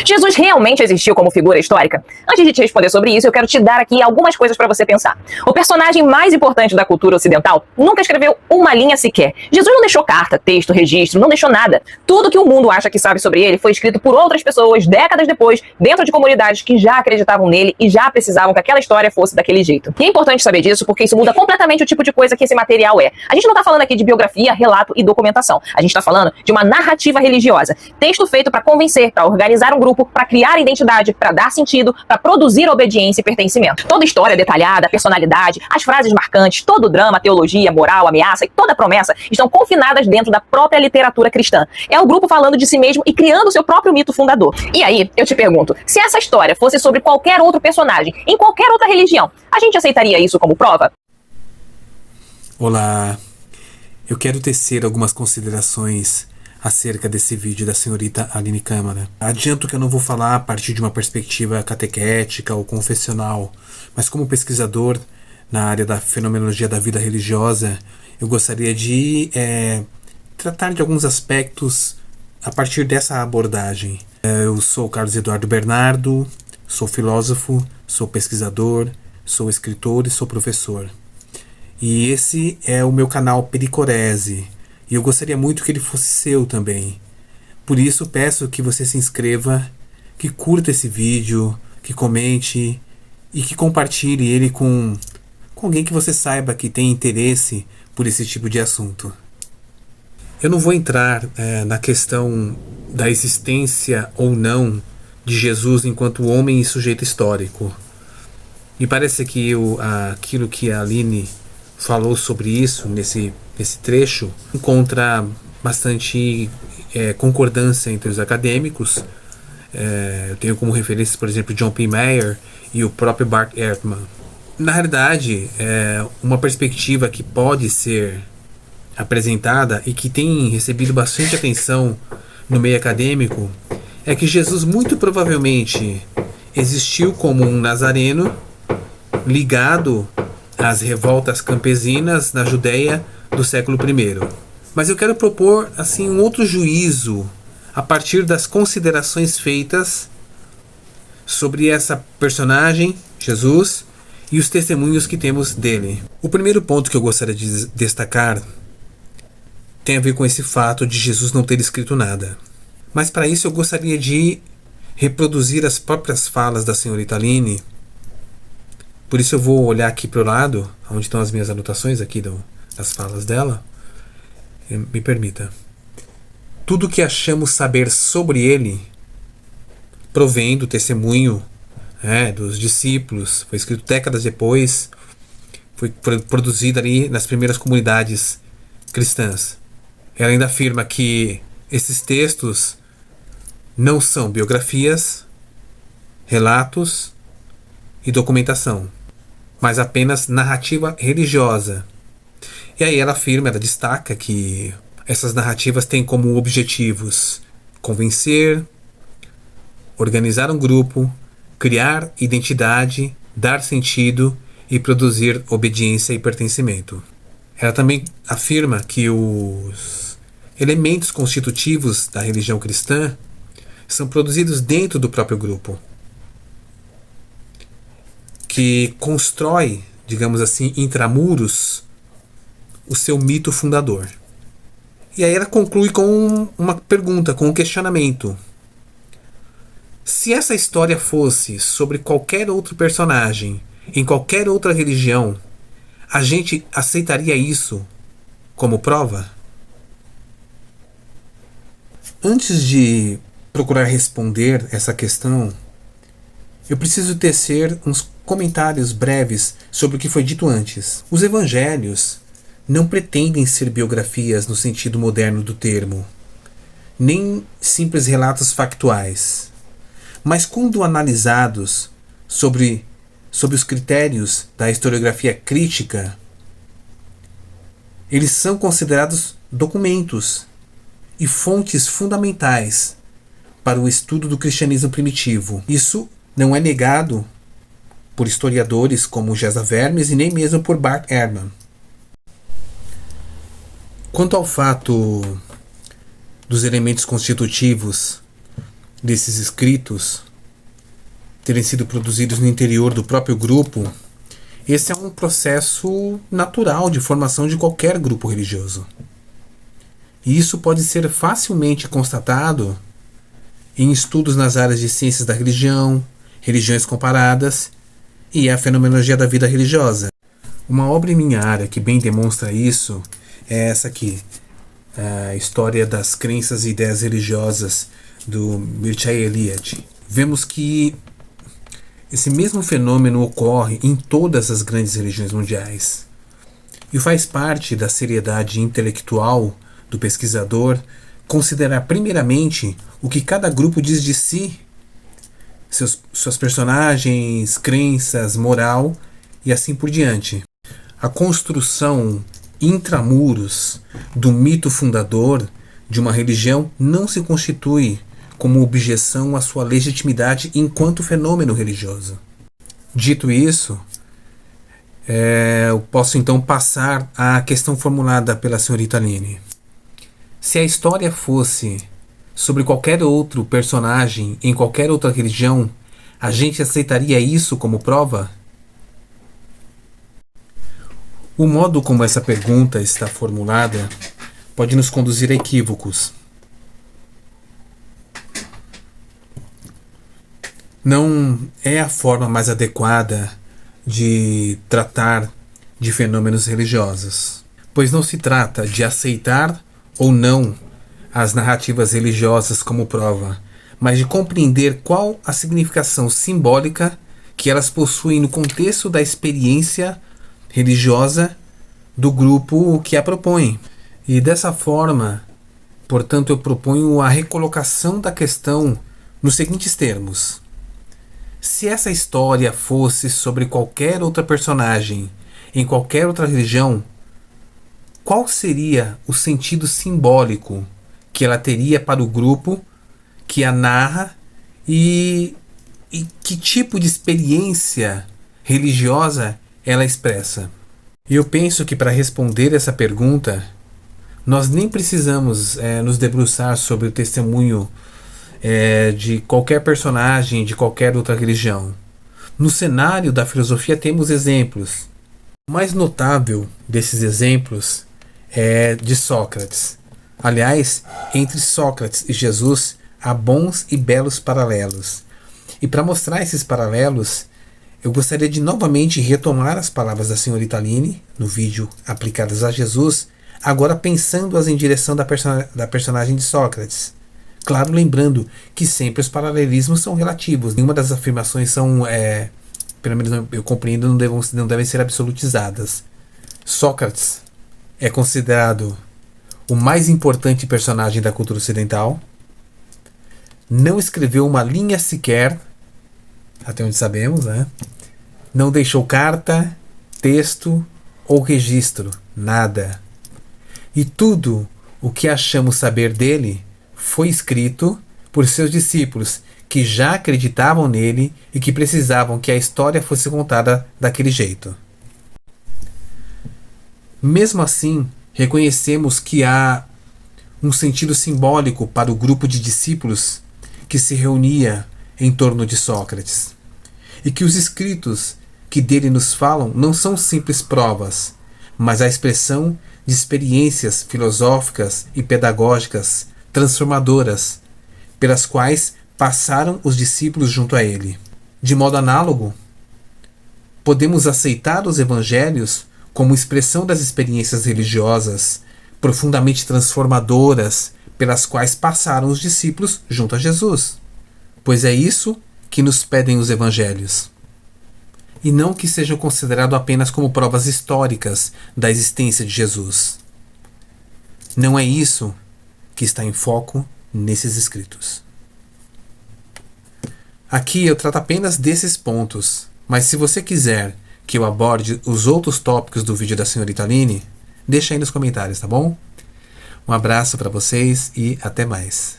Jesus realmente existiu como figura histórica? Antes de te responder sobre isso, eu quero te dar aqui algumas coisas para você pensar. O personagem mais importante da cultura ocidental nunca escreveu uma linha sequer. Jesus não deixou carta, texto, registro, não deixou nada. Tudo que o mundo acha que sabe sobre ele foi escrito por outras pessoas décadas depois, dentro de comunidades que já acreditavam nele e já precisavam que aquela história fosse daquele jeito. E é importante saber disso porque isso muda completamente o tipo de coisa que esse material é. A gente não tá falando aqui de biografia, relato e documentação. A gente tá falando de uma narrativa religiosa. Texto feito para convencer, para organizar um grupo, para criar identidade, para dar sentido, para produzir obediência e pertencimento. Toda história detalhada, personalidade, as frases marcantes, todo o drama, teologia, moral, ameaça e toda promessa estão confinadas dentro da própria literatura cristã. É o grupo falando de si mesmo e criando o seu próprio mito fundador. E aí, eu te pergunto, se essa história fosse sobre qualquer outro personagem, em qualquer outra religião, a gente aceitaria isso como prova? Olá, eu quero tecer algumas considerações acerca desse vídeo da senhorita Aline Câmara. Adianto que eu não vou falar a partir de uma perspectiva catequética ou confessional, mas como pesquisador na área da fenomenologia da vida religiosa, eu gostaria de tratar de alguns aspectos a partir dessa abordagem. Eu sou Carlos Eduardo Bernardo, sou filósofo, sou pesquisador, sou escritor e sou professor. E esse é o meu canal Pericorese, e eu gostaria muito que ele fosse seu também. Por isso peço que você se inscreva, que curta esse vídeo, que comente e que compartilhe ele com alguém que você saiba que tem interesse por esse tipo de assunto. Eu não vou entrar na questão da existência ou não de Jesus enquanto homem e sujeito histórico. Me parece que aquilo que a Aline falou sobre isso nesse trecho encontra bastante concordância entre os acadêmicos. Eu tenho como referência, por exemplo, John P. Mayer e o próprio Bart Ehrman. Na realidade, uma perspectiva que pode ser apresentada e que tem recebido bastante atenção no meio acadêmico é que Jesus muito provavelmente existiu como um nazareno ligado às revoltas campesinas na Judéia do século I. Mas eu quero propor assim um outro juízo a partir das considerações feitas sobre essa personagem, Jesus, e os testemunhos que temos dele. O primeiro ponto que eu gostaria de destacar tem a ver com esse fato de Jesus não ter escrito nada. Mas para isso eu gostaria de reproduzir as próprias falas da senhorita Aline. Por isso eu vou olhar aqui para o lado, onde estão as minhas anotações aqui das falas dela. Me permita. Tudo o que achamos saber sobre ele provém do testemunho dos discípulos. Foi escrito décadas depois. Foi produzido ali nas primeiras comunidades cristãs. Ela ainda afirma que esses textos não são biografias, relatos e documentação, mas apenas narrativa religiosa. E aí ela destaca que essas narrativas têm como objetivos convencer, organizar um grupo, criar identidade, dar sentido e produzir obediência e pertencimento. Ela também afirma que os elementos constitutivos da religião cristã são produzidos dentro do próprio grupo, que constrói, digamos assim, intramuros, o seu mito fundador. E aí ela conclui com uma pergunta, com um questionamento. Se essa história fosse sobre qualquer outro personagem, em qualquer outra religião, a gente aceitaria isso como prova? Antes de procurar responder essa questão, eu preciso tecer uns comentários breves sobre o que foi dito antes. Os evangelhos não pretendem ser biografias no sentido moderno do termo, nem simples relatos factuais, mas quando analisados sob os critérios da historiografia crítica, eles são considerados documentos e fontes fundamentais para o estudo do cristianismo primitivo. Isso não é negado por historiadores como Gesa Vermes e nem mesmo por Bart Ehrman. Quanto ao fato dos elementos constitutivos desses escritos terem sido produzidos no interior do próprio grupo, esse é um processo natural de formação de qualquer grupo religioso. E isso pode ser facilmente constatado em estudos nas áreas de ciências da religião, religiões comparadas e a fenomenologia da vida religiosa. Uma obra em minha área que bem demonstra isso é essa aqui, a História das Crenças e Ideias Religiosas, do Mircea Eliade. Vemos que esse mesmo fenômeno ocorre em todas as grandes religiões mundiais e faz parte da seriedade intelectual do pesquisador considerar primeiramente o que cada grupo diz de si, suas personagens, crenças, moral e assim por diante. A construção intramuros do mito fundador de uma religião não se constitui como objeção à sua legitimidade enquanto fenômeno religioso. Dito isso, eu posso então passar à questão formulada pela senhorita Aline. Se a história fosse sobre qualquer outro personagem em qualquer outra religião, a gente aceitaria isso como prova? O modo como essa pergunta está formulada pode nos conduzir a equívocos. Não é a forma mais adequada de tratar de fenômenos religiosos, pois não se trata de aceitar ou não as narrativas religiosas como prova, mas de compreender qual a significação simbólica que elas possuem no contexto da experiência religiosa do grupo que a propõe. E dessa forma, portanto, eu proponho a recolocação da questão nos seguintes termos. Se essa história fosse sobre qualquer outra personagem em qualquer outra religião, qual seria o sentido simbólico que ela teria para o grupo que a narra e que tipo de experiência religiosa ela expressa? E eu penso que para responder essa pergunta, nós nem precisamos nos debruçar sobre o testemunho de qualquer personagem de qualquer outra religião. No cenário da filosofia temos exemplos. O mais notável desses exemplos é de Sócrates. Aliás, entre Sócrates e Jesus há bons e belos paralelos. E para mostrar esses paralelos, eu gostaria de novamente retomar as palavras da senhorita Aline, no vídeo aplicadas a Jesus, agora pensando-as em direção da personagem de Sócrates. Claro, lembrando que sempre os paralelismos são relativos. Nenhuma das afirmações são, pelo menos eu compreendo, não devem ser absolutizadas. Sócrates é considerado o mais importante personagem da cultura ocidental. Não escreveu uma linha sequer, até onde sabemos, né? Não deixou carta, texto ou registro, nada. E tudo o que achamos saber dele foi escrito por seus discípulos, que já acreditavam nele e que precisavam que a história fosse contada daquele jeito. Mesmo assim, reconhecemos que há um sentido simbólico para o grupo de discípulos que se reunia em torno de Sócrates, e que os escritos que dele nos falam não são simples provas, mas a expressão de experiências filosóficas e pedagógicas transformadoras, pelas quais passaram os discípulos junto a ele. De modo análogo, podemos aceitar os evangelhos como expressão das experiências religiosas profundamente transformadoras pelas quais passaram os discípulos junto a Jesus, pois é isso que nos pedem os evangelhos, e não que sejam considerados apenas como provas históricas da existência de Jesus. Não é isso que está em foco nesses escritos. Aqui eu trato apenas desses pontos, mas se você quiser que eu aborde os outros tópicos do vídeo da senhorita Aline, deixa aí nos comentários, tá bom? Um abraço para vocês e até mais.